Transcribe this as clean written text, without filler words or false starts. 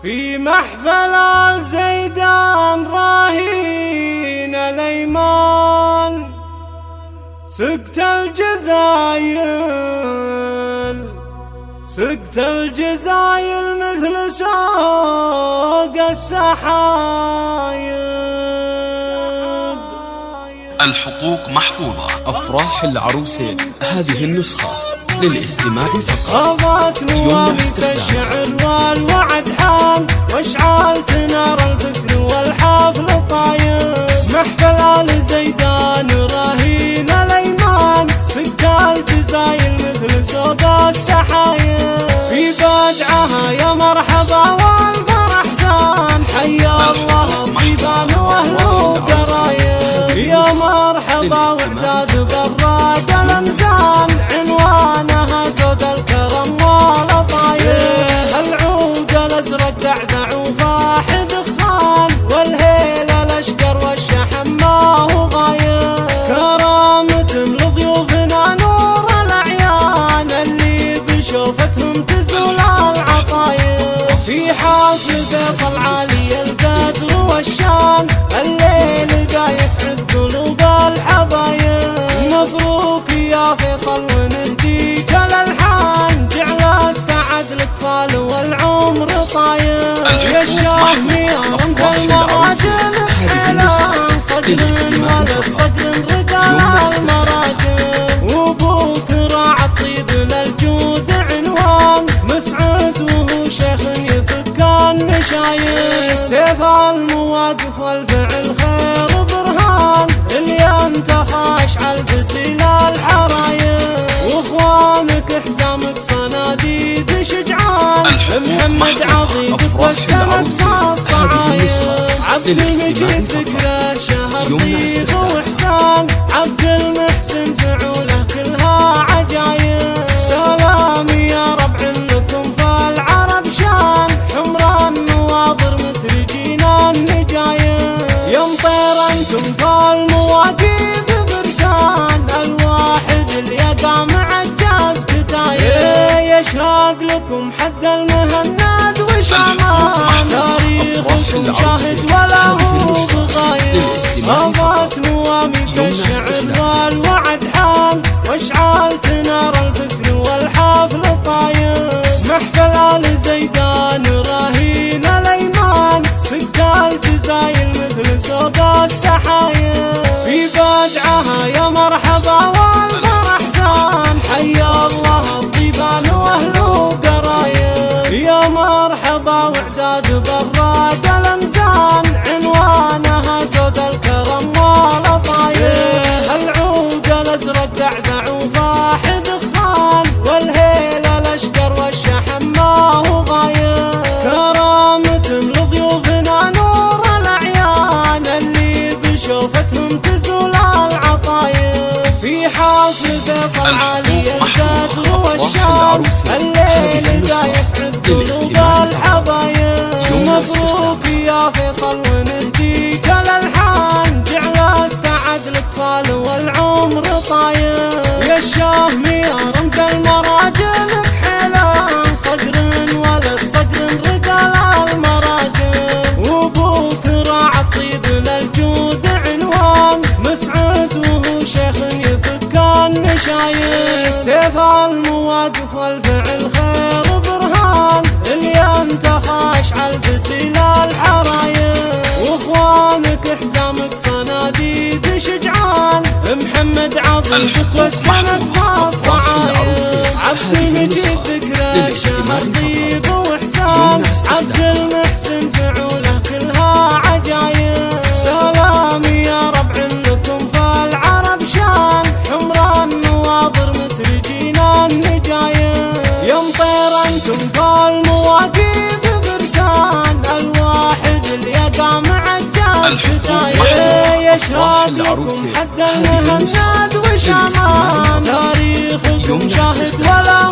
في محفل الزيدان راهين الأيمان، سقت الجزايل مثل سوق السحايب. الحقوق محفوظة. أفراح العروسين هذه النسخة للاستماع فقط. غابت نوافذ الشعر والوعد حان، واشعلت نار الفكر والحفل طايب. محفل الزيدان راهين الأيمان، سقت الجزايل مثل سوق السحايب. في بدعها يا مرحبا والفرح سان، حيا الله الطيبان واهله قرايب. يا مرحبا وعداد براد الامزان، عنوانها سود الكرم والطايب. العود الازرق دعدع وفاح دخان، والهيل الاشقر والشحم ما هو غايب. كرامة لضيوفنا نور الاعيان، اللي بشوفتهم تزول العطايب. في حفل فيصل عالي القدر والشان، الليل ذا يسعد قلوب الحبايب. مبروك يا فيصل ونهديك الالحان، جعل السعد الاطفال والعمر طايب. يا الشاهمي رمز المراجل حيلان، صقر ولد صقر رجال المراجل. وابوك راعى الطيب للجود عنوان، مسعد وهو شيخ يفك النشايب. سيف المواقف والفعل خير برهان، اللي انت خاشع الفتيل الحرايب. واخوانك حزامك صناديد شجعان، محمد عظيمك والسند الصعايب. عبد المجيد ذكرى شهر طيب واحسان، عبد المحسن فعوله كلها عجايب. سلام يا ربع لكم فالعرب شان، حمران نواظر مسرجين النجايب. يمطير انتم فالمواقف فرسان، الواحد اللي يقع مع الجاز كتايب. يشهد لكم حد المهند وشمان، تاريخكم شاهد ولا هو بغايب. غابت نواميس الشعر والوعد حان، واشعلت نار الفكر والحفل طايب. محفل الزيدان راهين الأيمان، سقت الجزايل مثل سوق السحايب. في بدعها يا مرحبا والفرح سان، حيا الله الطيبان واهله قرايب. يا مرحبا وعداد براد الامزان، عنوانها سود الكرم والطايب. العود الازرق دعدع وفاح دخان، والهيل الاشقر والشحم ما هو غايب. كرامة لضيوفنا نور الاعيان، اللي بشوفتهم تزول العطايب. في حفل فيصل عالي القدر والشان، الليل ذا يسعد قلوب الحبايب. مبروك يا فيصل ونهديك الالحان، جعل السعد الاطفال والعمر طايب. يا الشاهمي رمز المراجل حيلان، صقر ولد صقر رجال المراجل. وابوك راعى الطيب للجود عنوان، مسعد وهو شيخ يفك النشايب. سيف المواقف والفعل خير برهان، اللي انت خاشع الفتيل الحرايب. واخوانك حزامك صناديد شجعان، محمد عظيمك والسند الصعايب. عبد المجيد ذكرى شهر طيب واحسان، عبد المحسن فعوله كلها عجايب. سلام يا ربع لكم فالعرب شان، حمران نواظر مسرجين النجايب. يمطير انتم فالمواقف فرسان، الواحد اللي يقع مع الجاز كتايب. يشهد لكم حد المهند وشمان، تاريخكم شاهد ولا